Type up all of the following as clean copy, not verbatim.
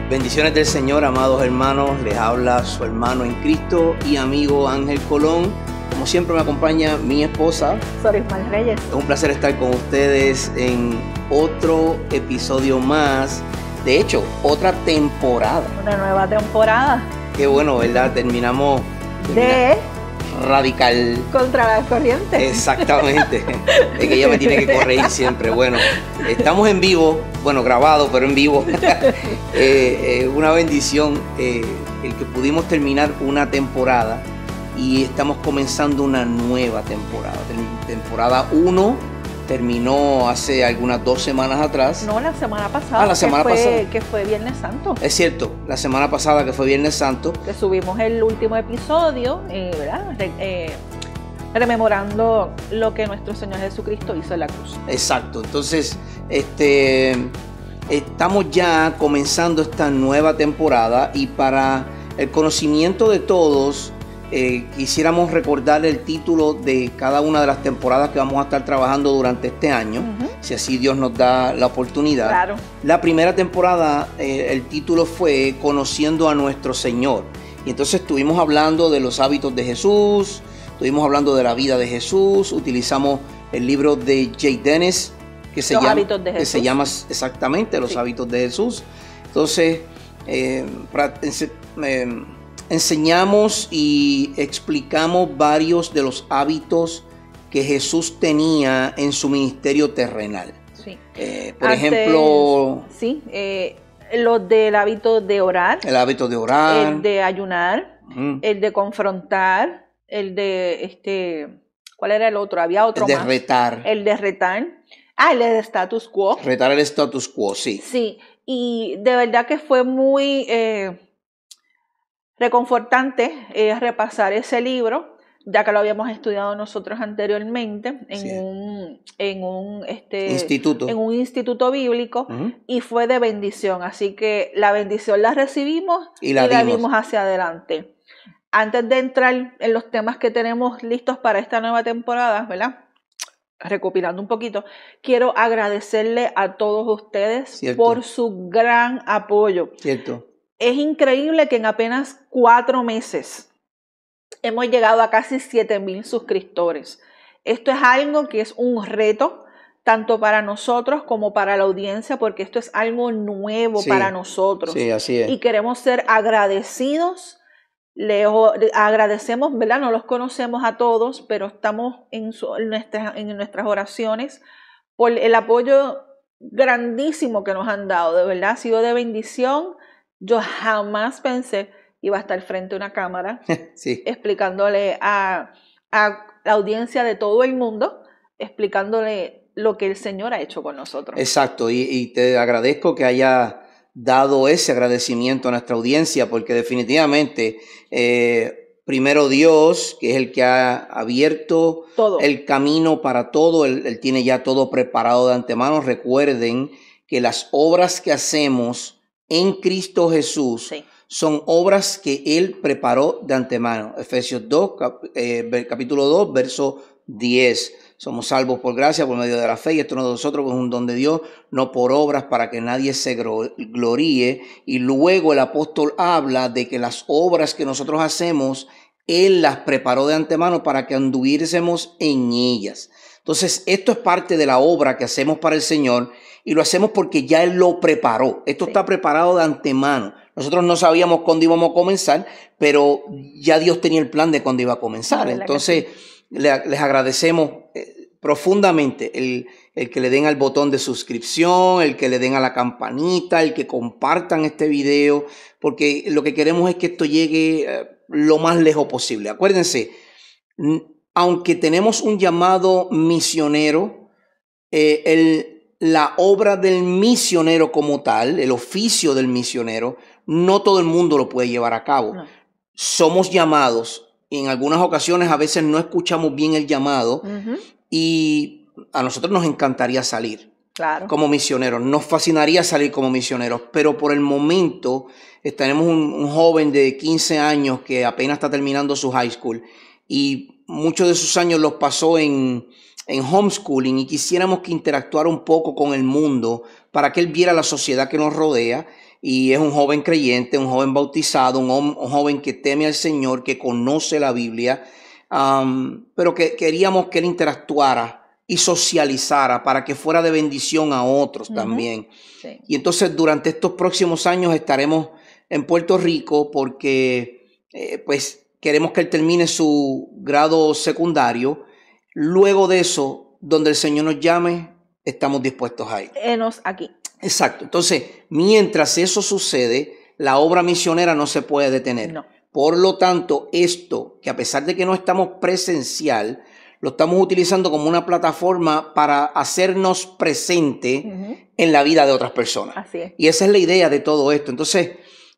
Bendiciones del Señor, amados hermanos. Les habla su hermano en Cristo y amigo Ángel Colón. Como siempre me acompaña mi esposa, Sorismal Reyes. Es un placer estar con ustedes en otro episodio más. De hecho, otra temporada. Una nueva temporada. Qué bueno, ¿verdad? Terminamos de Radical Contra la Corriente. Exactamente. Es que ella me tiene que corregir siempre. Bueno, estamos en vivo, bueno, grabado, pero en vivo. Una bendición el que pudimos terminar una temporada y estamos comenzando una nueva temporada. Temporada 1 terminó hace algunas 2 semanas atrás. No, la semana pasada. La semana pasada. Que fue Viernes Santo. Es cierto, la semana pasada que fue Viernes Santo. Que subimos el último episodio, ¿verdad? Rememorando lo que nuestro Señor Jesucristo hizo en la cruz. Exacto, entonces estamos ya comenzando esta nueva temporada y para el conocimiento de todos, quisiéramos recordar el título de cada una de las temporadas que vamos a estar trabajando durante este año, si así Dios nos da la oportunidad. Claro. La primera temporada, el título fue Conociendo a nuestro Señor. Y entonces estuvimos hablando de los hábitos de Jesús, estuvimos hablando de la vida de Jesús, utilizamos el libro de Jay Dennis, que se llama exactamente Los hábitos de Jesús. Entonces, enseñamos y explicamos varios de los hábitos que Jesús tenía en su ministerio terrenal. Sí. Por ejemplo... Sí, los del hábito de orar. El hábito de orar. El de ayunar. El de confrontar. El de... ¿Cuál era el otro? Había otro más. El de retar. El de retar. El de status quo. Retar el status quo, sí. Sí, y de verdad que fue muy... reconfortante repasar ese libro, ya que lo habíamos estudiado nosotros anteriormente en un instituto bíblico, y fue de bendición. Así que la bendición la recibimos y la dimos hacia adelante. Antes de entrar en los temas que tenemos listos para esta nueva temporada, ¿verdad? Recopilando un poquito, quiero agradecerle a todos ustedes por su gran apoyo. Cierto. Es increíble que en apenas 4 meses hemos llegado a casi 7,000 suscriptores. Esto es algo que es un reto tanto para nosotros como para la audiencia, porque esto es algo nuevo para nosotros. Sí, así es. Y queremos ser agradecidos. Agradecemos, ¿verdad? No los conocemos a todos, pero estamos en nuestras oraciones por el apoyo grandísimo que nos han dado. De verdad, ha sido de bendición. Yo jamás pensé iba a estar frente a una cámara explicándole a la audiencia de todo el mundo, explicándole lo que el Señor ha hecho con nosotros. Exacto, y te agradezco que haya dado ese agradecimiento a nuestra audiencia, porque definitivamente primero Dios, que es el que ha abierto el camino para todo, él tiene ya todo preparado de antemano. Recuerden que las obras que hacemos en Cristo Jesús son obras que Él preparó de antemano. Efesios 2, capítulo 2, verso 10. Somos salvos por gracia, por medio de la fe, y esto no de nosotros, es un don de Dios, no por obras, para que nadie se gloríe. Y luego el apóstol habla de que las obras que nosotros hacemos, Él las preparó de antemano para que anduviésemos en ellas. Entonces, esto es parte de la obra que hacemos para el Señor, y lo hacemos porque ya Él lo preparó. Esto está preparado de antemano. Nosotros no sabíamos cuándo íbamos a comenzar, pero ya Dios tenía el plan de cuándo iba a comenzar. Entonces, les agradecemos profundamente el que le den al botón de suscripción, el que le den a la campanita, el que compartan este video, porque lo que queremos es que esto llegue lo más lejos posible. Acuérdense, aunque tenemos un llamado misionero, la obra del misionero como tal, el oficio del misionero, no todo el mundo lo puede llevar a cabo. No. Somos llamados, y en algunas ocasiones a veces no escuchamos bien el llamado, y a nosotros nos encantaría salir como misioneros, nos fascinaría salir como misioneros, pero por el momento tenemos un joven de 15 años que apenas está terminando su high school, y muchos de sus años los pasó en homeschooling, y quisiéramos que interactuara un poco con el mundo para que él viera la sociedad que nos rodea y es un joven creyente, un joven bautizado, un joven que teme al Señor, que conoce la Biblia, pero que queríamos que él interactuara y socializara para que fuera de bendición a otros también. Sí. Y entonces durante estos próximos años estaremos en Puerto Rico porque pues queremos que él termine su grado secundario. Luego de eso, donde el Señor nos llame, estamos dispuestos a ir. Enos aquí. Exacto. Entonces, mientras eso sucede, la obra misionera no se puede detener. No. Por lo tanto, esto, que a pesar de que no estamos presencial, lo estamos utilizando como una plataforma para hacernos presente en la vida de otras personas. Así es. Y esa es la idea de todo esto. Entonces,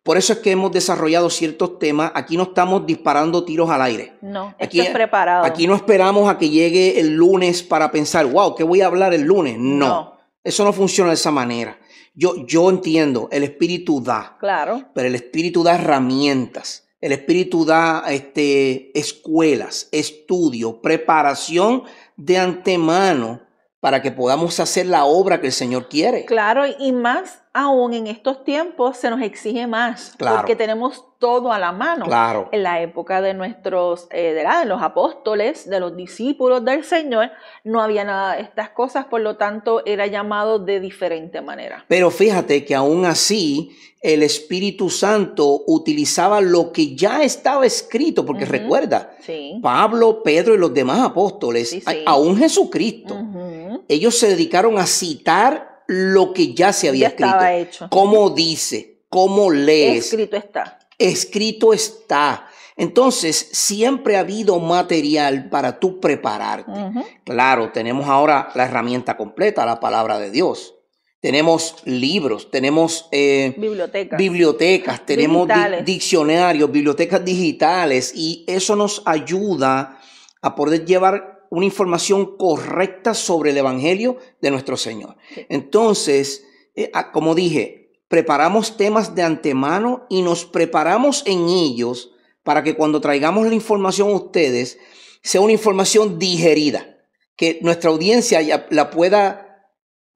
por eso es que hemos desarrollado ciertos temas. Aquí no estamos disparando tiros al aire. No, aquí es preparado. Aquí no esperamos a que llegue el lunes para pensar, wow, ¿qué voy a hablar el lunes? No. Eso no funciona de esa manera. Yo entiendo, el Espíritu da. Claro. Pero el Espíritu da herramientas. El Espíritu da escuelas, estudio, preparación de antemano para que podamos hacer la obra que el Señor quiere. Claro, y más aún en estos tiempos se nos exige más, claro, porque tenemos todo a la mano. Claro. En la época de de los apóstoles, de los discípulos del Señor, no había nada de estas cosas, por lo tanto era llamado de diferente manera. Pero fíjate que aún así el Espíritu Santo utilizaba lo que ya estaba escrito, porque recuerda, sí, Pablo, Pedro y los demás apóstoles, sí, sí, aún Jesucristo, ellos se dedicaron a citar lo que ya se había escrito. Estaba hecho. ¿Cómo dice? ¿Cómo lees? Escrito está. Escrito está. Entonces, siempre ha habido material para tú prepararte. Claro, tenemos ahora la herramienta completa, la palabra de Dios. Tenemos libros, tenemos bibliotecas, tenemos diccionarios, bibliotecas digitales, y eso nos ayuda a poder llevar una información correcta sobre el Evangelio de nuestro Señor. Sí. Entonces, como dije, preparamos temas de antemano y nos preparamos en ellos para que cuando traigamos la información a ustedes sea una información digerida, que nuestra audiencia ya la pueda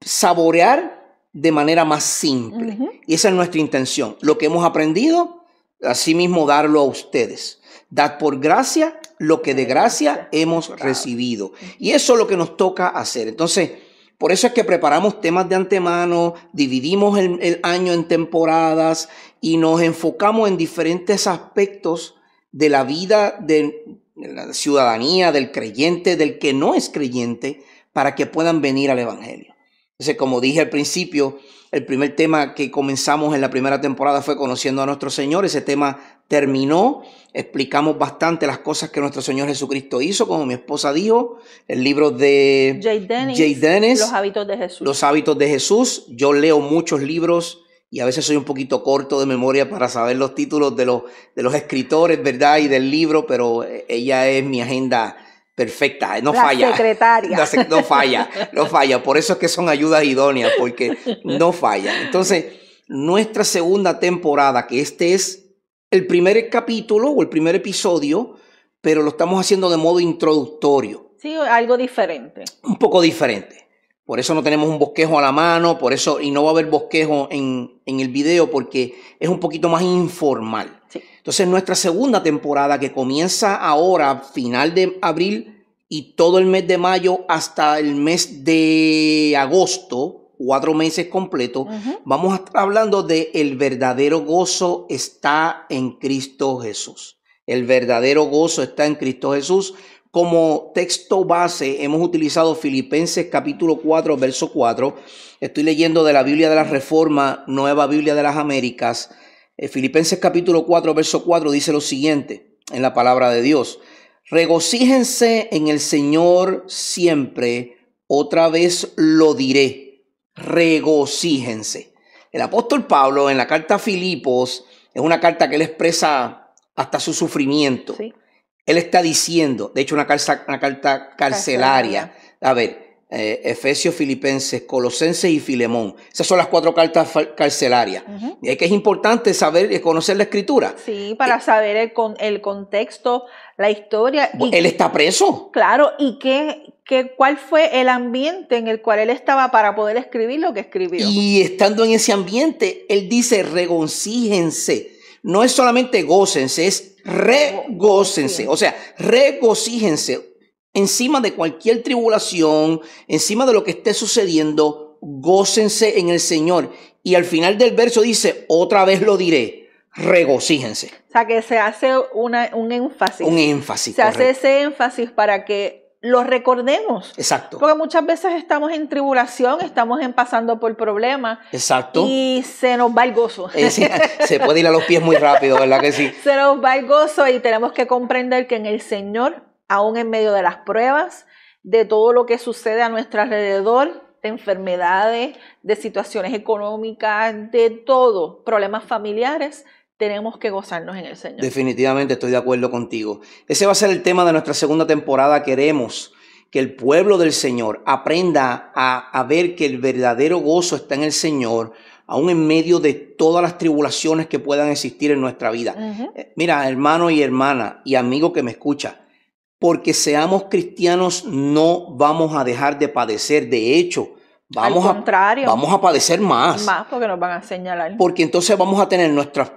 saborear de manera más simple. Y esa es nuestra intención. Lo que hemos aprendido, así mismo darlo a ustedes. Dad por gracia lo que de gracia hemos recibido. Y eso es lo que nos toca hacer. Entonces, por eso es que preparamos temas de antemano, dividimos el año en temporadas y nos enfocamos en diferentes aspectos de la vida de la ciudadanía, del creyente, del que no es creyente, para que puedan venir al Evangelio. Entonces, como dije al principio, el primer tema que comenzamos en la primera temporada fue conociendo a nuestro Señor. Ese tema terminó. Explicamos bastante las cosas que nuestro Señor Jesucristo hizo, como mi esposa dijo, el libro de Jay Dennis, Los hábitos de Jesús. Los hábitos de Jesús. Yo leo muchos libros y a veces soy un poquito corto de memoria para saber los títulos de los escritores, ¿verdad? Y del libro, pero ella es mi agenda perfecta, no falla. Secretaria. No falla. Por eso es que son ayudas idóneas, porque no falla. Entonces, nuestra segunda temporada, que este es el primer capítulo o el primer episodio, pero lo estamos haciendo de modo introductorio. Sí, algo diferente. Un poco diferente. Por eso no tenemos un bosquejo a la mano, por eso, y no va a haber bosquejo en el video porque es un poquito más informal. Sí. Entonces, nuestra segunda temporada, que comienza ahora, final de abril y todo el mes de mayo hasta el mes de agosto, 4 meses completos, vamos a estar hablando de el verdadero gozo está en Cristo Jesús. El verdadero gozo está en Cristo Jesús. Como texto base hemos utilizado Filipenses capítulo 4, verso 4. Estoy leyendo de la Biblia de la Reforma, Nueva Biblia de las Américas. Filipenses capítulo 4, verso 4 dice lo siguiente en la palabra de Dios. Regocíjense en el Señor siempre, otra vez lo diré, regocíjense. El apóstol Pablo en la carta a Filipos, es una carta que él expresa hasta su sufrimiento. Sí. Él está diciendo, de hecho una carta carcelaria. A ver, Efesios, Filipenses, Colosenses y Filemón. Esas son las 4 cartas carcelarias. Y es que es importante saber y conocer la Escritura. Sí, para saber el contexto, la historia. Él está preso. Claro, y cuál fue el ambiente en el cual él estaba para poder escribir lo que escribió. Y estando en ese ambiente, él dice regocíjense. No es solamente gócense, es regócense. O sea, regocíjense. Encima de cualquier tribulación, encima de lo que esté sucediendo, gócense en el Señor. Y al final del verso dice, otra vez lo diré, regocíjense. O sea, que se hace un énfasis. Un énfasis, se hace ese énfasis para que lo recordemos. Exacto. Porque muchas veces estamos en tribulación, estamos pasando por problemas. Exacto. Y se nos va el gozo. Se puede ir a los pies muy rápido, ¿verdad que sí? Se nos va el gozo y tenemos que comprender que en el Señor, aún en medio de las pruebas, de todo lo que sucede a nuestro alrededor, de enfermedades, de situaciones económicas, de todo, problemas familiares, tenemos que gozarnos en el Señor. Definitivamente estoy de acuerdo contigo. Ese va a ser el tema de nuestra segunda temporada. Queremos que el pueblo del Señor aprenda a ver que el verdadero gozo está en el Señor, aún en medio de todas las tribulaciones que puedan existir en nuestra vida. Mira, hermano y hermana y amigo que me escucha, porque seamos cristianos no vamos a dejar de padecer. De hecho, vamos a padecer más. Más porque nos van a señalar. Porque entonces vamos a tener nuestras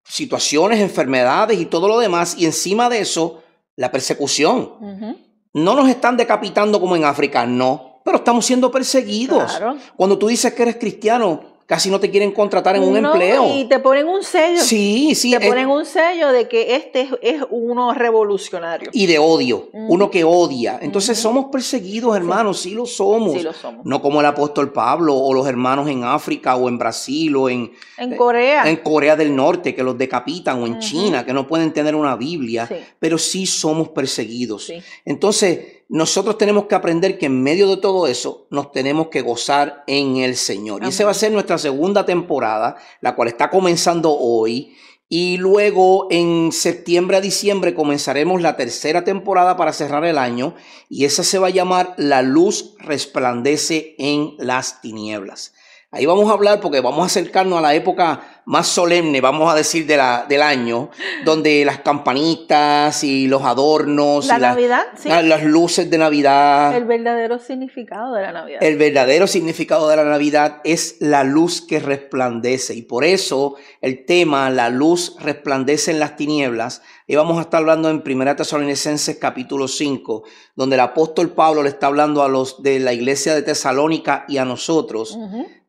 situaciones, enfermedades y todo lo demás. Y encima de eso, la persecución. No nos están decapitando como en África, no. Pero estamos siendo perseguidos. Claro. Cuando tú dices que eres cristiano, casi no te quieren contratar en un empleo. Y te ponen un sello. Sí. Te ponen un sello de que este es uno revolucionario. Y de odio. Uno que odia. Entonces somos perseguidos, hermanos. Sí lo somos. Sí lo somos. No como el apóstol Pablo o los hermanos en África o en Brasil o en Corea. En Corea del Norte, que los decapitan, o en China, que no pueden tener una Biblia. Sí. Pero sí somos perseguidos. Sí. Entonces, nosotros tenemos que aprender que en medio de todo eso nos tenemos que gozar en el Señor. Y esa va a ser nuestra segunda temporada, la cual está comenzando hoy. Y luego en septiembre a diciembre comenzaremos la tercera temporada para cerrar el año. Y esa se va a llamar La luz resplandece en las tinieblas. Ahí vamos a hablar porque vamos a acercarnos a la época más solemne, vamos a decir, del año, donde las campanitas y los adornos. La Navidad, sí. Las luces de Navidad. El verdadero significado de la Navidad. El verdadero significado de la Navidad es la luz que resplandece. Y por eso el tema, la luz resplandece en las tinieblas. Y vamos a estar hablando en 1 Tesalonicenses capítulo 5, donde el apóstol Pablo le está hablando a los de la iglesia de Tesalónica y a nosotros,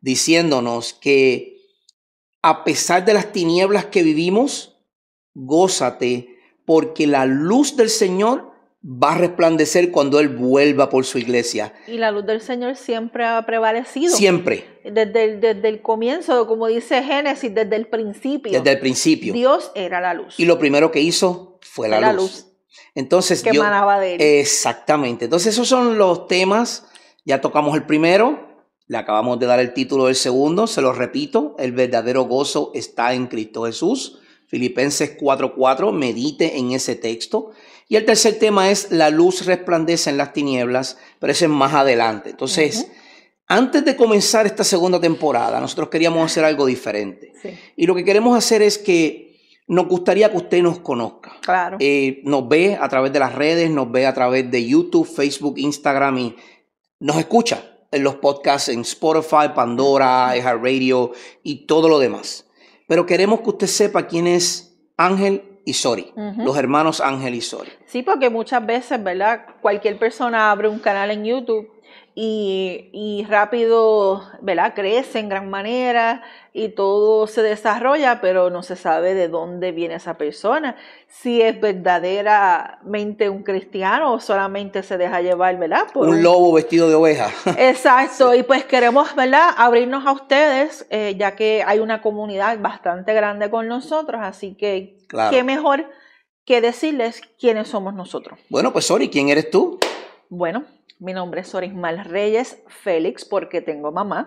diciéndonos que a pesar de las tinieblas que vivimos, gózate, porque la luz del Señor va a resplandecer cuando Él vuelva por su iglesia. Y la luz del Señor siempre ha prevalecido. Siempre. Desde el comienzo, como dice Génesis, desde el principio. Desde el principio. Dios era la luz. Y lo primero que hizo fue la luz. Entonces, que emanaba de Él. Exactamente. Entonces, esos son los temas. Ya tocamos el primero. Le acabamos de dar el título del segundo. Se lo repito. El verdadero gozo está en Cristo Jesús. Filipenses 4:4. Medite en ese texto. Y el tercer tema es la luz resplandece en las tinieblas, pero ese es más adelante. Entonces, antes de comenzar esta segunda temporada, nosotros queríamos hacer algo diferente. Sí. Y lo que queremos hacer es que nos gustaría que usted nos conozca. Claro. Nos ve a través de las redes, nos ve a través de YouTube, Facebook, Instagram y nos escucha en los podcasts en Spotify, Pandora, iHeartRadio y todo lo demás. Pero queremos que usted sepa quién es Ángel y Sori, los hermanos Ángel y Sori. Sí, porque muchas veces, ¿verdad? Cualquier persona abre un canal en YouTube y rápido, ¿verdad? Crece en gran manera y todo se desarrolla, pero no se sabe de dónde viene esa persona, si es verdaderamente un cristiano o solamente se deja llevar, ¿verdad? Por un lobo vestido de oveja. Exacto, sí. Y pues queremos, ¿verdad? Abrirnos a ustedes, ya que hay una comunidad bastante grande con nosotros, así que claro. Qué mejor que decirles quiénes somos nosotros. Bueno, pues Sori, ¿quién eres tú? Bueno, mi nombre es Sorismal Reyes Félix porque tengo mamá.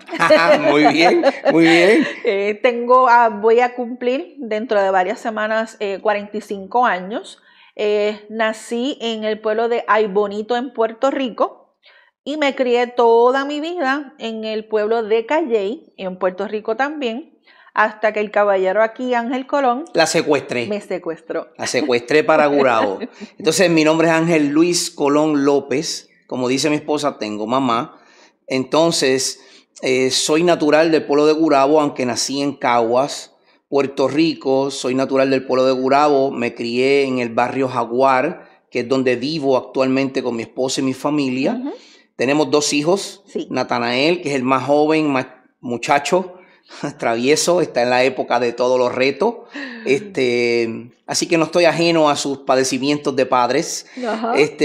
Muy bien, muy bien. Voy a cumplir dentro de varias semanas 45 años. Nací en el pueblo de Ay Bonito en Puerto Rico. Y me crié toda mi vida en el pueblo de Calley, en Puerto Rico también, hasta que el caballero aquí, Ángel Colón, la secuestré. Me secuestró. La secuestré para Gurabo. Entonces mi nombre es Ángel Luis Colón López. Como dice mi esposa, tengo mamá. Entonces soy natural del pueblo de Gurabo, aunque nací en Caguas, Puerto Rico. Soy natural del pueblo de Gurabo. Me crié en el barrio Jaguar, que es donde vivo actualmente con mi esposa y mi familia. Tenemos 2 hijos. Sí. Natanael, que es el más joven, más muchacho, travieso, está en la época de todos los retos. Así que no estoy ajeno a sus padecimientos de padres.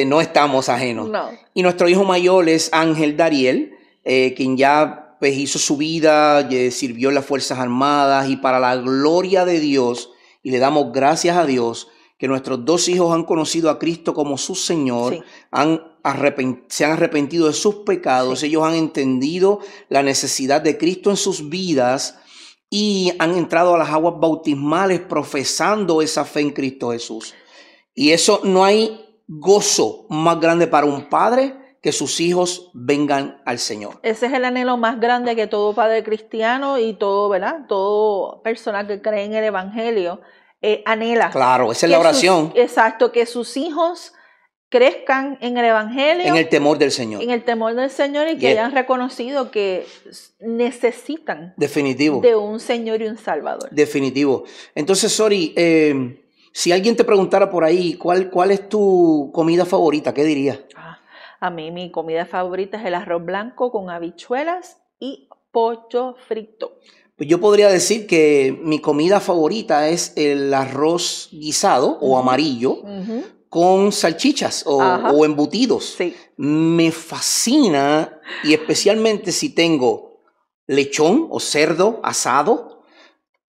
No estamos ajenos. No. Y nuestro hijo mayor es Ángel Dariel, quien ya pues, hizo su vida, sirvió en las Fuerzas Armadas, y para la gloria de Dios, y le damos gracias a Dios, que nuestros 2 hijos han conocido a Cristo como su Señor, sí. Se han arrepentido de sus pecados, sí. Ellos han entendido la necesidad de Cristo en sus vidas y han entrado a las aguas bautismales profesando esa fe en Cristo Jesús. Y eso, no hay gozo más grande para un padre que sus hijos vengan al Señor. Ese es el anhelo más grande que todo padre cristiano y todo, ¿verdad? Todo persona que cree en el Evangelio anhela. Claro, esa es la oración. Exacto, que sus hijos crezcan en el Evangelio. En el temor del Señor. En el temor del Señor, y que hayan reconocido que necesitan. Definitivo. De un Señor y un Salvador. Definitivo. Entonces, Sori, si alguien te preguntara por ahí, ¿cuál es tu comida favorita? ¿Qué dirías? A mí mi comida favorita es el arroz blanco con habichuelas y pollo frito. Pues yo podría decir que mi comida favorita es el arroz guisado o amarillo con salchichas o embutidos. Sí. Me fascina, y especialmente si tengo lechón o cerdo asado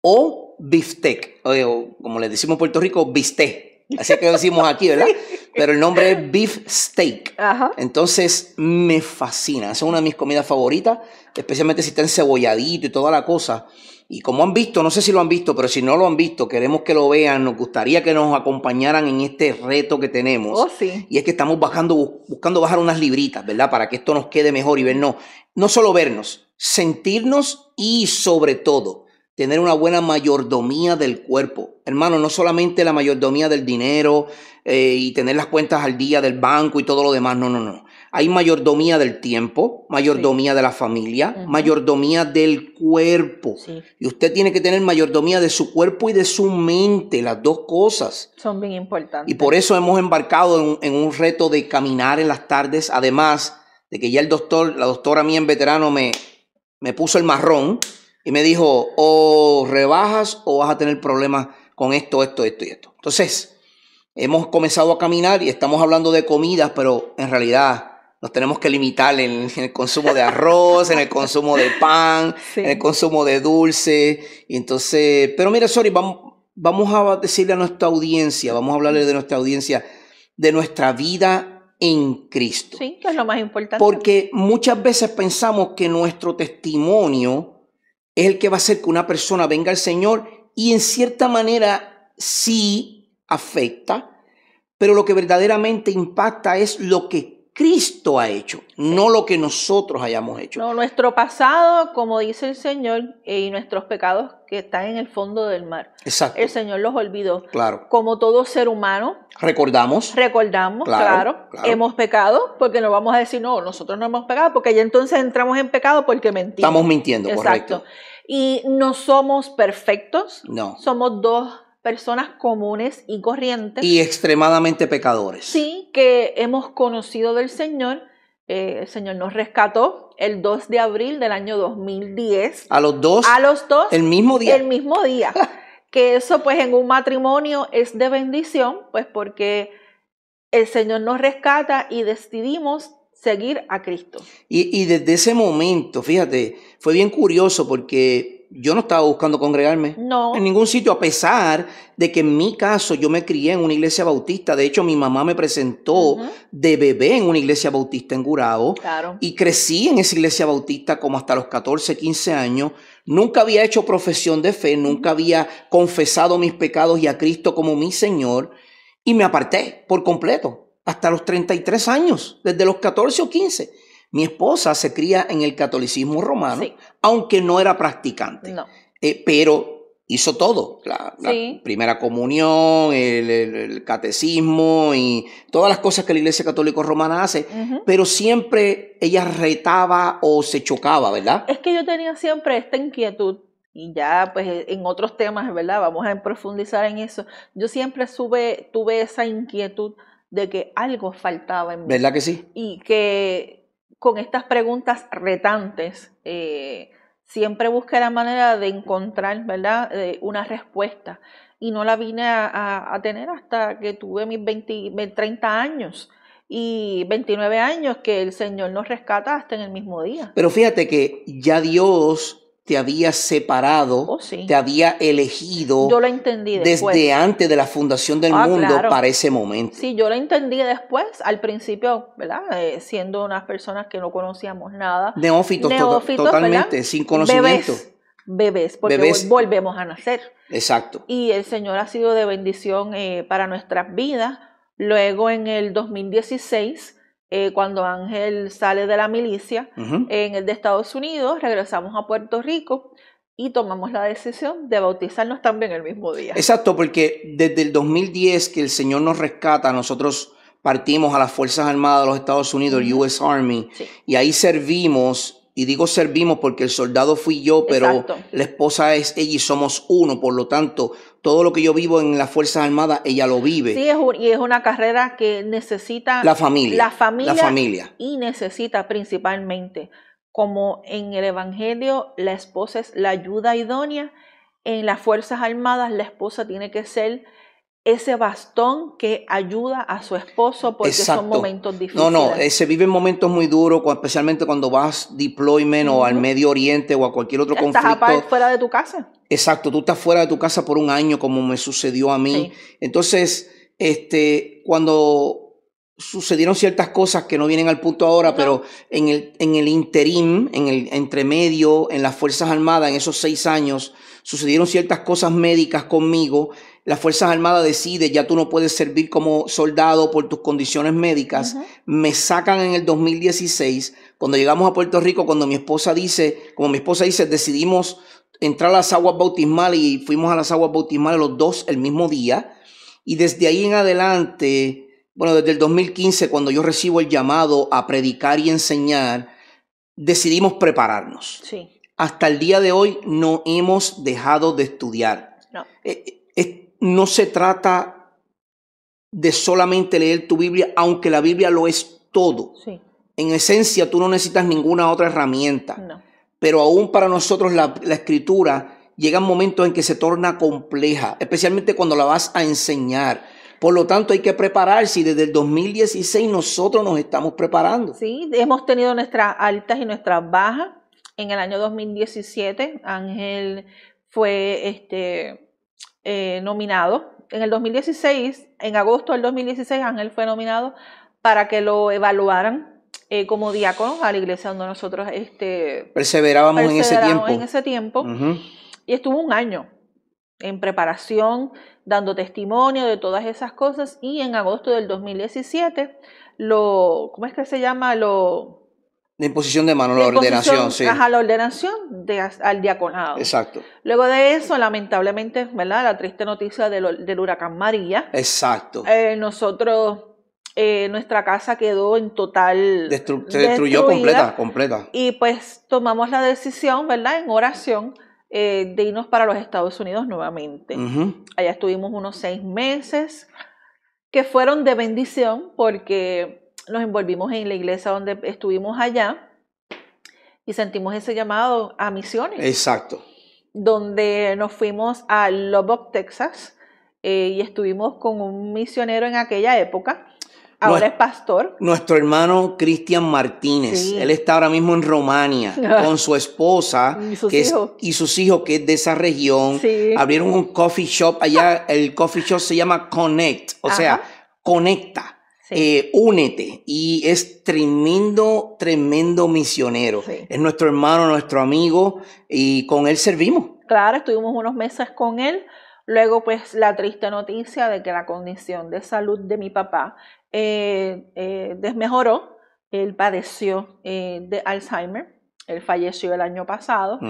o bistec, o como le decimos en Puerto Rico, bistec. Así que lo decimos aquí, ¿verdad? Pero el nombre es beef steak. Entonces me fascina. Esa es una de mis comidas favoritas, especialmente si está encebolladito y toda la cosa. Y como han visto, no sé si lo han visto, pero si no lo han visto, queremos que lo vean. Nos gustaría que nos acompañaran en este reto que tenemos. Oh, sí. Y es que estamos buscando bajar unas libritas, ¿verdad? Para que esto nos quede mejor y vernos. No solo vernos, sentirnos y sobre todo tener una buena mayordomía del cuerpo. Hermano, no solamente la mayordomía del dinero y tener las cuentas al día del banco y todo lo demás. No. Hay mayordomía del tiempo, mayordomía de la familia, mayordomía del cuerpo. Sí. Y usted tiene que tener mayordomía de su cuerpo y de su mente. Las 2 cosas son bien importantes. Y por eso hemos embarcado en un reto de caminar en las tardes. Además de que ya la doctora mía en veterano me puso el marrón. Y me dijo, o rebajas o vas a tener problemas con esto y esto. Entonces, hemos comenzado a caminar y estamos hablando de comidas, pero en realidad nos tenemos que limitar en el consumo de arroz, en el consumo de pan, sí. En el consumo de dulce. Y entonces, pero mira, Sori, vamos a decirle a nuestra audiencia, vamos a hablarle de nuestra audiencia, de nuestra vida en Cristo. Sí, que es lo más importante. Porque muchas veces pensamos que nuestro testimonio es el que va a hacer que una persona venga al Señor, y en cierta manera sí afecta, pero lo que verdaderamente impacta es lo que Cristo ha hecho, no lo que nosotros hayamos hecho. No, nuestro pasado, como dice el Señor, y nuestros pecados que están en el fondo del mar. Exacto. El Señor los olvidó. Claro. Como todo ser humano. Recordamos, claro. Hemos pecado, porque no vamos a decir, no, nosotros no hemos pecado, porque ya entonces entramos en pecado porque mentimos. Estamos mintiendo, exacto. Correcto. Y no somos perfectos. No. Somos 2 personas comunes y corrientes. Y extremadamente pecadores. Sí, que hemos conocido del Señor. El Señor nos rescató el 2 de abril del año 2010. ¿A los dos? A los 2. ¿El mismo día? El mismo día. Que eso pues en un matrimonio es de bendición, pues porque el Señor nos rescata y decidimos seguir a Cristo. Y desde ese momento, fíjate, fue bien curioso porque yo no estaba buscando congregarme en ningún sitio, a pesar de que en mi caso yo me crié en una iglesia bautista. De hecho, mi mamá me presentó de bebé en una iglesia bautista en Gurabo. Claro. Y crecí en esa iglesia bautista como hasta los 14, 15 años. Nunca había hecho profesión de fe, nunca había confesado mis pecados y a Cristo como mi Señor. Y me aparté por completo hasta los 33 años, desde los 14 o 15. Mi esposa se cría en el catolicismo romano, sí, aunque no era practicante, no, pero hizo todo, la primera comunión, el catecismo y todas las cosas que la Iglesia Católica Romana hace, pero siempre ella retaba o se chocaba, ¿verdad? Es que yo tenía siempre esta inquietud, y ya pues en otros temas, ¿verdad? Vamos a profundizar en eso. Yo siempre tuve esa inquietud de que algo faltaba en mí. ¿Verdad que sí? Y que con estas preguntas retantes, siempre busqué la manera de encontrar, ¿verdad?, una respuesta. Y no la vine a tener hasta que tuve mis 30 años y 29 años, que el Señor nos rescata hasta en el mismo día. Pero fíjate que ya Dios te había separado, sí, te había elegido. Yo lo entendí después. Desde antes de la fundación del mundo, claro, para ese momento. Sí, yo lo entendí después, al principio, ¿verdad? Siendo unas personas que no conocíamos nada. Neófitos totalmente, ¿verdad? Sin conocimiento. Bebés, porque volvemos a nacer. Exacto. Y el Señor ha sido de bendición para nuestras vidas. Luego en el 2016, cuando Ángel sale de la milicia en el de Estados Unidos, regresamos a Puerto Rico y tomamos la decisión de bautizarnos también el mismo día. Exacto, porque desde el 2010 que el Señor nos rescata, nosotros partimos a las Fuerzas Armadas de los Estados Unidos, el US Army, sí, y ahí servimos. Y digo servimos porque el soldado fui yo, pero exacto, la esposa es ella y somos uno. Por lo tanto, todo lo que yo vivo en las Fuerzas Armadas, ella lo vive. Sí, y es una carrera que necesita la familia. Y necesita principalmente, como en el Evangelio, la esposa es la ayuda idónea. En las Fuerzas Armadas, la esposa tiene que ser ese bastón que ayuda a su esposo, porque exacto, son momentos difíciles. No, se viven momentos muy duros, especialmente cuando vas deployment o al Medio Oriente o a cualquier otro conflicto. Estás fuera de tu casa. Exacto, tú estás fuera de tu casa por un año, como me sucedió a mí. Sí. Entonces, cuando sucedieron ciertas cosas que no vienen al punto ahora, pero en el interim, en el entremedio, en las Fuerzas Armadas, en esos 6 años, sucedieron ciertas cosas médicas conmigo. Las Fuerzas Armadas deciden, ya tú no puedes servir como soldado por tus condiciones médicas. Me sacan en el 2016. Cuando llegamos a Puerto Rico, como mi esposa dice, decidimos entrar a las aguas bautismales y fuimos a las aguas bautismales los dos el mismo día. Y desde ahí en adelante, desde el 2015, cuando yo recibo el llamado a predicar y enseñar, decidimos prepararnos. Sí. Hasta el día de hoy no hemos dejado de estudiar. No. No se trata de solamente leer tu Biblia, aunque la Biblia lo es todo. Sí. En esencia, tú no necesitas ninguna otra herramienta. No. Pero aún para nosotros la Escritura llegan momentos en que se torna compleja, especialmente cuando la vas a enseñar. Por lo tanto, hay que prepararse y desde el 2016 nosotros nos estamos preparando. Sí, hemos tenido nuestras altas y nuestras bajas. En el año 2017, Ángel fue nominado. En el 2016, en agosto del 2016, Ángel fue nominado para que lo evaluaran como diácono a la iglesia donde nosotros perseverábamos en ese tiempo. Y estuvo un año en preparación, dando testimonio de todas esas cosas, y en agosto del 2017, ¿cómo es que se llama? La imposición de mano, la ordenación, sí. Ajá, la ordenación al diaconado. Exacto. Luego de eso, lamentablemente, ¿verdad? La triste noticia del huracán María. Exacto. Nuestra casa quedó en total... Se destruyó completa. Y pues tomamos la decisión, ¿verdad? En oración, de irnos para los Estados Unidos nuevamente. Allá estuvimos unos 6 meses, que fueron de bendición, porque nos envolvimos en la iglesia donde estuvimos allá y sentimos ese llamado a misiones. Exacto. Donde nos fuimos a Lubbock, Texas, y estuvimos con un misionero en aquella época. Ahora es pastor. Nuestro hermano Cristian Martínez. Sí. Él está ahora mismo en Romania con su esposa y sus hijos, que es de esa región. Sí. Abrieron un coffee shop allá. El coffee shop se llama Connect, o sea, conecta. Sí. Únete, y es tremendo misionero. Sí. Es nuestro hermano, nuestro amigo, y con él servimos. Claro, estuvimos unos meses con él. Luego, pues, la triste noticia de que la condición de salud de mi papá desmejoró Él padeció de Alzheimer. Él falleció el año pasado.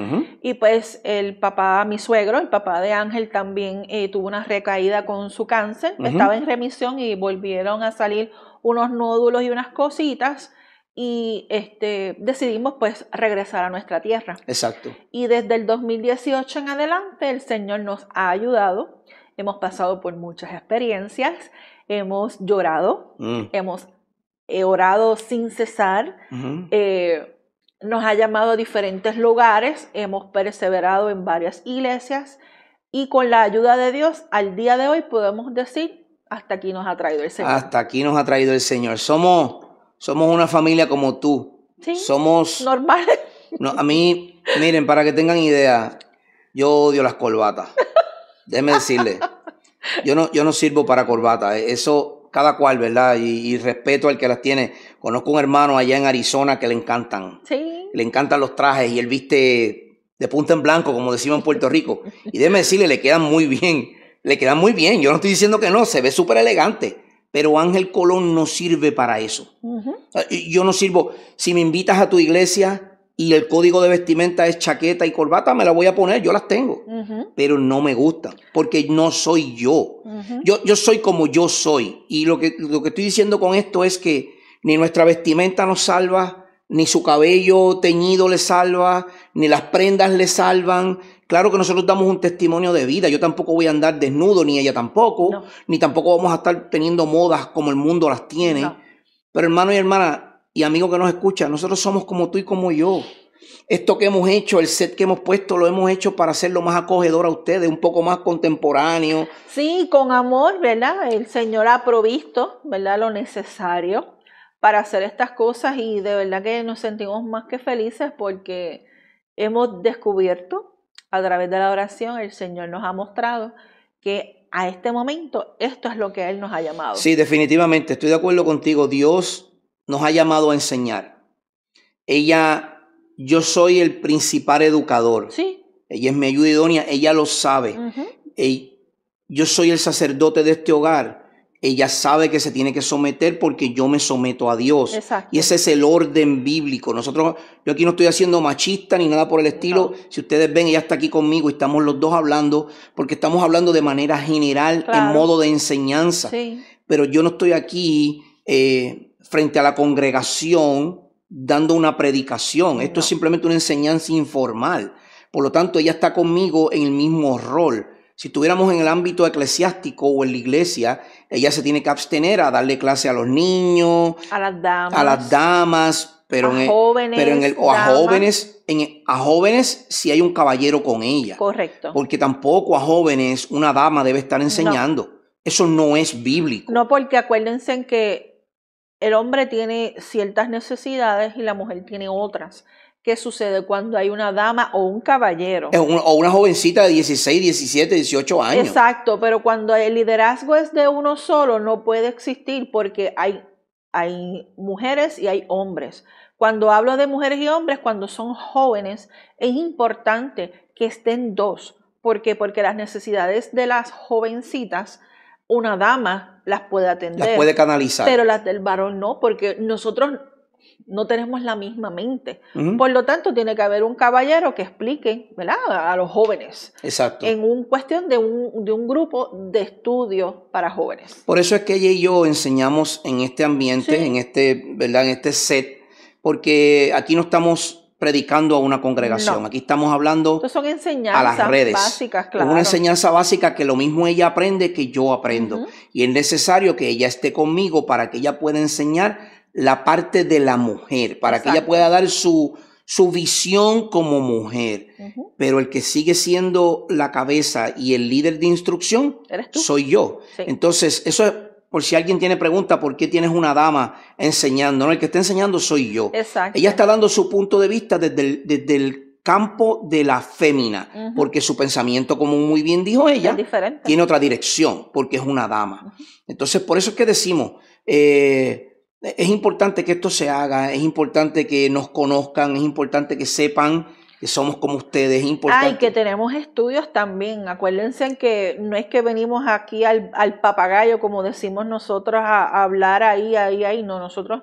Y pues mi suegro, el papá de Ángel, también tuvo una recaída con su cáncer. Estaba en remisión y volvieron a salir unos nódulos y unas cositas. Y decidimos pues regresar a nuestra tierra. Exacto. Y desde el 2018 en adelante el Señor nos ha ayudado. Hemos pasado por muchas experiencias. Hemos llorado. Hemos orado sin cesar. Nos ha llamado a diferentes lugares, hemos perseverado en varias iglesias y con la ayuda de Dios, al día de hoy podemos decir, hasta aquí nos ha traído el Señor. Hasta aquí nos ha traído el Señor. Somos una familia como tú. Sí, somos normales. No, a mí, miren, para que tengan idea, yo odio las corbatas. Déjenme decirle, yo no sirvo para corbatas. Eso, cada cual, ¿verdad? Y respeto al que las tiene. Conozco un hermano allá en Arizona que le encantan. Sí. Le encantan los trajes y él viste de punta en blanco, como decimos en Puerto Rico. Y déjeme decirle, le quedan muy bien. Le quedan muy bien. Yo no estoy diciendo que no, se ve súper elegante. Pero Ángel Colón no sirve para eso. Yo no sirvo. Si me invitas a tu iglesia y el código de vestimenta es chaqueta y corbata, me la voy a poner, yo las tengo. Pero no me gustan, porque no soy yo. Yo soy como yo soy. Y lo que estoy diciendo con esto es que ni nuestra vestimenta nos salva, ni su cabello teñido le salva, ni las prendas le salvan. Claro que nosotros damos un testimonio de vida. Yo tampoco voy a andar desnudo, ni ella tampoco, ni tampoco vamos a estar teniendo modas como el mundo las tiene. Pero hermano y hermana y amigo que nos escucha, nosotros somos como tú y como yo. Esto que hemos hecho, el set que hemos puesto, lo hemos hecho para hacerlo más acogedor a ustedes, un poco más contemporáneo. Sí, con amor, ¿verdad? El Señor ha provisto, ¿verdad?, lo necesario para hacer estas cosas y de verdad que nos sentimos más que felices porque hemos descubierto a través de la oración, el Señor nos ha mostrado que a este momento esto es lo que Él nos ha llamado. Sí, definitivamente, estoy de acuerdo contigo. Dios nos ha llamado a enseñar. Yo soy el principal educador. Sí. Ella es mi ayuda idónea, ella lo sabe. Yo soy el sacerdote de este hogar. Ella sabe que se tiene que someter porque yo me someto a Dios. Exacto. Y ese es el orden bíblico. Yo aquí no estoy haciendo machista ni nada por el estilo. Si ustedes ven, ella está aquí conmigo y estamos los dos hablando, porque estamos hablando de manera general, en modo de enseñanza. Sí. Pero yo no estoy aquí frente a la congregación dando una predicación. Esto es simplemente una enseñanza informal. Por lo tanto, ella está conmigo en el mismo rol. Si estuviéramos en el ámbito eclesiástico o en la iglesia, ella se tiene que abstener a darle clase a los niños, a las damas, pero a jóvenes si hay un caballero con ella. Correcto. Porque tampoco a jóvenes una dama debe estar enseñando. No. Eso no es bíblico. No, porque acuérdense en que el hombre tiene ciertas necesidades y la mujer tiene otras. ¿Qué sucede cuando hay una dama o un caballero? O una jovencita de 16, 17, 18 años. Exacto, pero cuando el liderazgo es de uno solo, no puede existir porque hay mujeres y hay hombres. Cuando hablo de mujeres y hombres, cuando son jóvenes, es importante que estén dos. ¿Por qué? Porque las necesidades de las jovencitas, una dama las puede atender. Las puede canalizar. Pero las del varón no, porque nosotros no tenemos la misma mente. Por lo tanto, tiene que haber un caballero que explique, ¿verdad?, a los jóvenes. Exacto. En cuestión de un grupo de estudio para jóvenes. Por eso es que ella y yo enseñamos en este ambiente, en este set, porque aquí no estamos predicando a una congregación. Aquí estamos hablando son enseñanzas a las redes. Básicas, claro. Es una enseñanza básica que lo mismo ella aprende que yo aprendo. Y es necesario que ella esté conmigo para que ella pueda enseñar la parte de la mujer, para que ella pueda dar su visión como mujer. Pero el que sigue siendo la cabeza y el líder de instrucción soy yo. Sí. Entonces, eso es, por si alguien tiene pregunta, ¿por qué tienes una dama enseñando? No, el que está enseñando soy yo. Exacto. Ella está dando su punto de vista desde el campo de la fémina, porque su pensamiento, como muy bien dijo ella, tiene otra dirección, porque es una dama. Entonces, por eso es que decimos, es importante que esto se haga, es importante que nos conozcan, es importante que sepan que somos como ustedes, es importante. Y que tenemos estudios también. Acuérdense que no es que venimos aquí al papagayo, como decimos nosotros, a hablar ahí. No, nosotros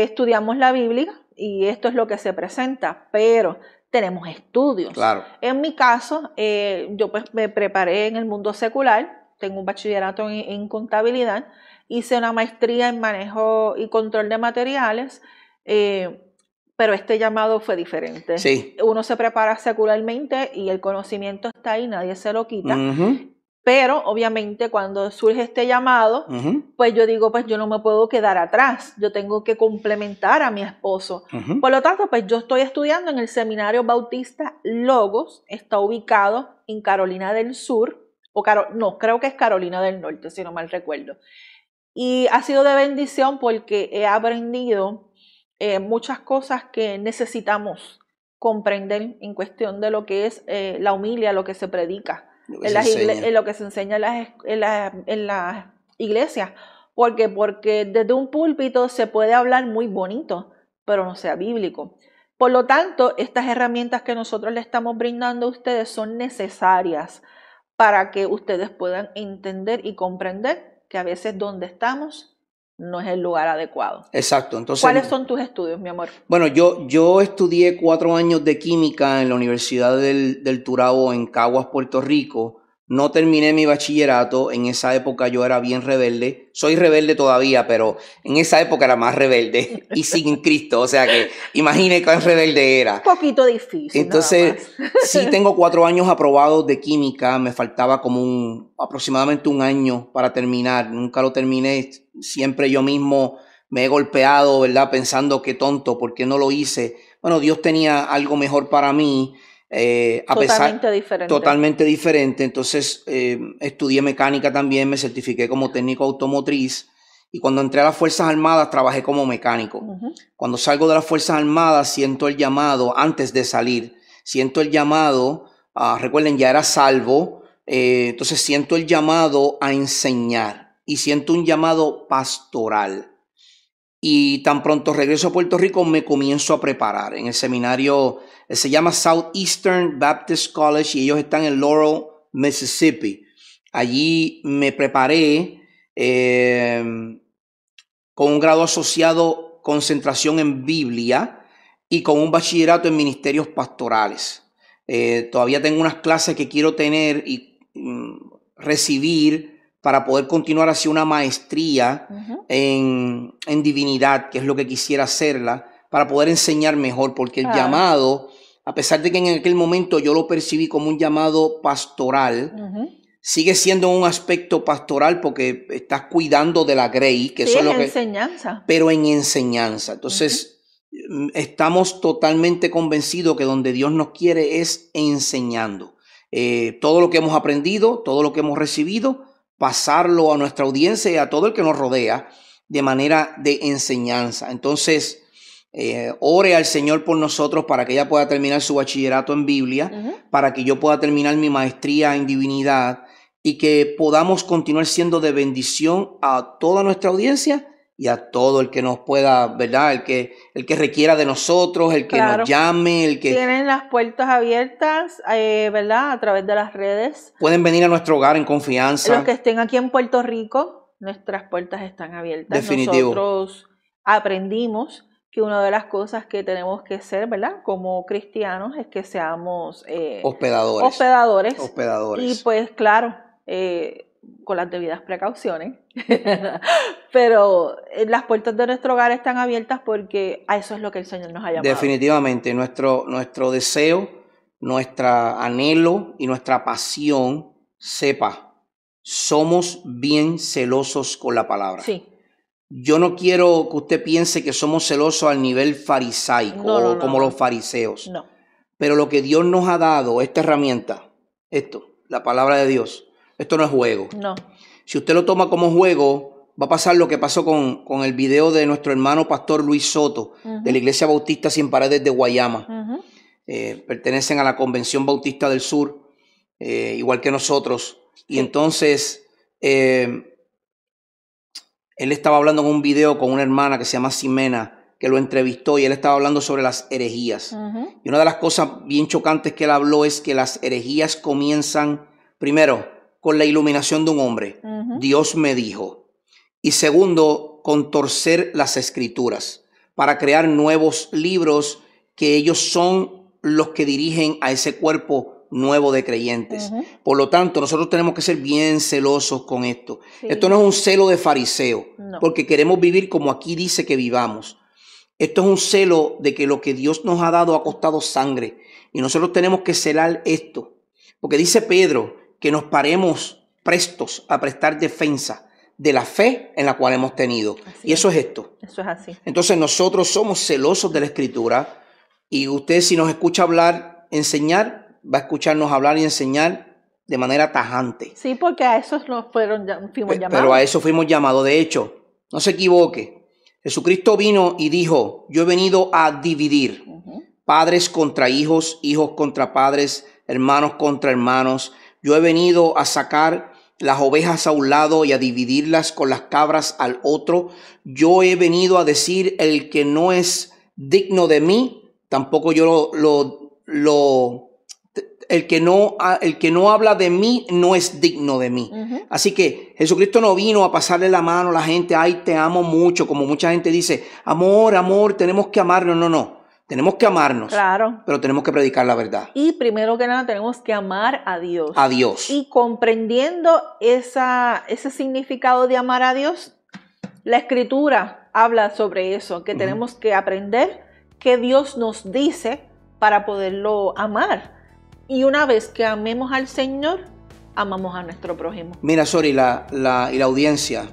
estudiamos la Biblia y esto es lo que se presenta, pero tenemos estudios. Claro. En mi caso, yo pues me preparé en el mundo secular, tengo un bachillerato en contabilidad, hice una maestría en manejo y control de materiales, pero este llamado fue diferente. Sí. Uno se prepara secularmente y el conocimiento está ahí, nadie se lo quita. Pero obviamente cuando surge este llamado, pues yo digo, pues yo no me puedo quedar atrás, yo tengo que complementar a mi esposo. Por lo tanto, pues yo estoy estudiando en el Seminario Bautista Logos, está ubicado en Carolina del Sur, no, creo que es Carolina del Norte, si no mal recuerdo. Y ha sido de bendición porque he aprendido muchas cosas que necesitamos comprender en cuestión de lo que es la homilia, lo que se predica, en lo que se enseña en las iglesias. Porque desde un púlpito se puede hablar muy bonito, pero no sea bíblico. Por lo tanto, estas herramientas que nosotros le estamos brindando a ustedes son necesarias para que ustedes puedan entender y comprender que a veces donde estamos no es el lugar adecuado. Exacto. Entonces, ¿cuáles son tus estudios, mi amor? Bueno, yo estudié 4 años de química en la Universidad del Turabo en Caguas, Puerto Rico. No terminé mi bachillerato. En esa época yo era bien rebelde. Soy rebelde todavía, pero en esa época era más rebelde y sin Cristo. O sea que imagine cuán rebelde era. Un poquito difícil. Entonces, sí tengo 4 años aprobados de química. Me faltaba como aproximadamente un año para terminar. Nunca lo terminé. Siempre yo mismo me he golpeado, ¿verdad? Pensando qué tonto, ¿por qué no lo hice? Bueno, Dios tenía algo mejor para mí. Totalmente diferente. Entonces estudié mecánica también, me certifiqué como técnico automotriz y cuando entré a las Fuerzas Armadas trabajé como mecánico. Cuando salgo de las Fuerzas Armadas siento el llamado, antes de salir, siento el llamado, recuerden, ya era salvo, entonces siento el llamado a enseñar y siento un llamado pastoral. Y tan pronto regreso a Puerto Rico me comienzo a preparar en el seminario, se llama Southeastern Baptist College y ellos están en Laurel, Mississippi. Allí me preparé con un grado asociado, concentración en Biblia y con un bachillerato en ministerios pastorales. Todavía tengo unas clases que quiero tener y recibir para poder continuar hacia una maestría en divinidad, que es lo que quisiera hacerla, para poder enseñar mejor, porque el llamado, a pesar de que en aquel momento yo lo percibí como un llamado pastoral, sigue siendo un aspecto pastoral porque estás cuidando de la grey, que eso es lo que enseñanza. Pero en enseñanza. Entonces, estamos totalmente convencidos que donde Dios nos quiere es enseñando. Todo lo que hemos aprendido, todo lo que hemos recibido, pasarlo a nuestra audiencia y a todo el que nos rodea de manera de enseñanza. Entonces, ore al Señor por nosotros para que ella pueda terminar su bachillerato en Biblia, para que yo pueda terminar mi maestría en divinidad y que podamos continuar siendo de bendición a toda nuestra audiencia y a todo el que nos pueda, ¿verdad? El que requiera de nosotros, el que nos llame, el que... Tienen las puertas abiertas, ¿verdad? A través de las redes. Pueden venir a nuestro hogar en confianza. Los que estén aquí en Puerto Rico, nuestras puertas están abiertas. Definitivo. Nosotros aprendimos que una de las cosas que tenemos que ser, ¿verdad? Como cristianos es que seamos hospedadores. Y pues claro, con las debidas precauciones, pero las puertas de nuestro hogar están abiertas porque a eso es lo que el Señor nos ha llamado. Definitivamente, nuestro deseo, nuestro anhelo y nuestra pasión, somos bien celosos con la palabra. Sí. Yo no quiero que usted piense que somos celosos al nivel farisaico como los fariseos. No. Pero lo que Dios nos ha dado, esta herramienta, la palabra de Dios, esto no es juego. No. Si usted lo toma como juego, va a pasar lo que pasó con el video de nuestro hermano pastor Luis Soto, de la Iglesia Bautista Sin Paredes de Guayama. Pertenecen a la Convención Bautista del Sur, igual que nosotros. Y entonces, él estaba hablando en un video con una hermana que se llama Ximena, que lo entrevistó y él estaba hablando sobre las herejías. Y una de las cosas bien chocantes que él habló es que las herejías comienzan, primero, con la iluminación de un hombre. Dios me dijo. Y segundo, con torcer las escrituras. para crear nuevos libros que ellos son los que dirigen a ese cuerpo nuevo de creyentes. Por lo tanto, nosotros tenemos que ser bien celosos con esto. Sí. Esto no es un celo de fariseo, porque queremos vivir como aquí dice que vivamos. Esto es un celo de que lo que Dios nos ha dado ha costado sangre. Y nosotros tenemos que celar esto. Porque dice Pedro que nos paremos prestos a prestar defensa de la fe en la cual hemos tenido. Así y eso es esto. Eso es así. Entonces nosotros somos celosos de la Escritura. Y usted, si nos escucha hablar, enseñar, va a escucharnos hablar y enseñar de manera tajante. Sí, porque a eso fuimos llamados. Pero a eso fuimos llamados. De hecho, no se equivoque. Jesucristo vino y dijo, yo he venido a dividir. Padres contra hijos, hijos contra padres, hermanos contra hermanos. Yo he venido a sacar las ovejas a un lado y a dividirlas con las cabras al otro. Yo he venido a decir, el que no es digno de mí, tampoco yo el que no habla de mí no es digno de mí. Así que Jesucristo no vino a pasarle la mano a la gente, ay, te amo mucho, como mucha gente dice, amor, amor, tenemos que amarnos. No. Tenemos que amarnos, claro, pero tenemos que predicar la verdad. Y primero que nada tenemos que amar a Dios. A Dios. Y comprendiendo ese significado de amar a Dios, la Escritura habla sobre eso, que tenemos que aprender qué Dios nos dice para poderlo amar. Y una vez que amemos al Señor, amamos a nuestro prójimo. Mira, Sori, la audiencia,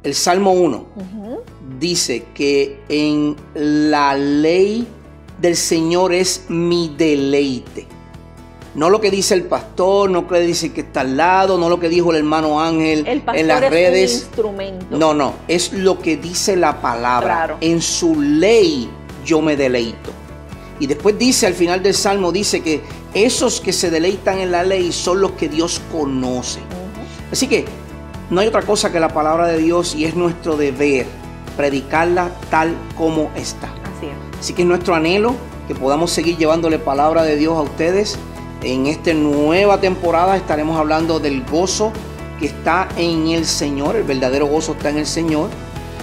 el Salmo 1 dice que en la ley del Señor es mi deleite. No lo que dice el pastor, no lo que dice el que está al lado, no lo que dijo el hermano Ángel en las redes. Un instrumento. No, es lo que dice la palabra. Claro. En su ley yo me deleito. Y después dice, al final del Salmo, dice que esos que se deleitan en la ley son los que Dios conoce. Así que no hay otra cosa que la palabra de Dios y es nuestro deber predicarla tal como está. Así es. Así que es nuestro anhelo que podamos seguir llevándole palabra de Dios a ustedes. En esta nueva temporada estaremos hablando del gozo que está en el Señor. El verdadero gozo está en el Señor.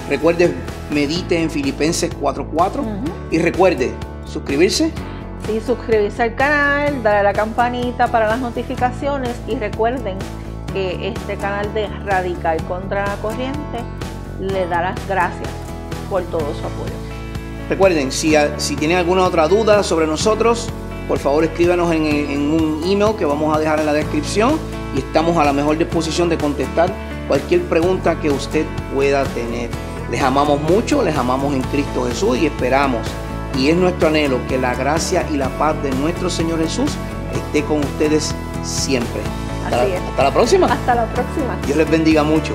Recuerde, medite en Filipenses 4:4 y recuerde suscribirse. Sí, suscribirse al canal, darle a la campanita para las notificaciones y recuerden que este canal de Radical Contra la Corriente le da las gracias por todo su apoyo. Recuerden, si tienen alguna otra duda sobre nosotros, por favor escríbanos en un email que vamos a dejar en la descripción y estamos a la mejor disposición de contestar cualquier pregunta que usted pueda tener. Les amamos mucho, les amamos en Cristo Jesús y esperamos, y es nuestro anhelo, que la gracia y la paz de nuestro Señor Jesús esté con ustedes siempre. Así es. Hasta la próxima. Hasta la próxima. Dios les bendiga mucho.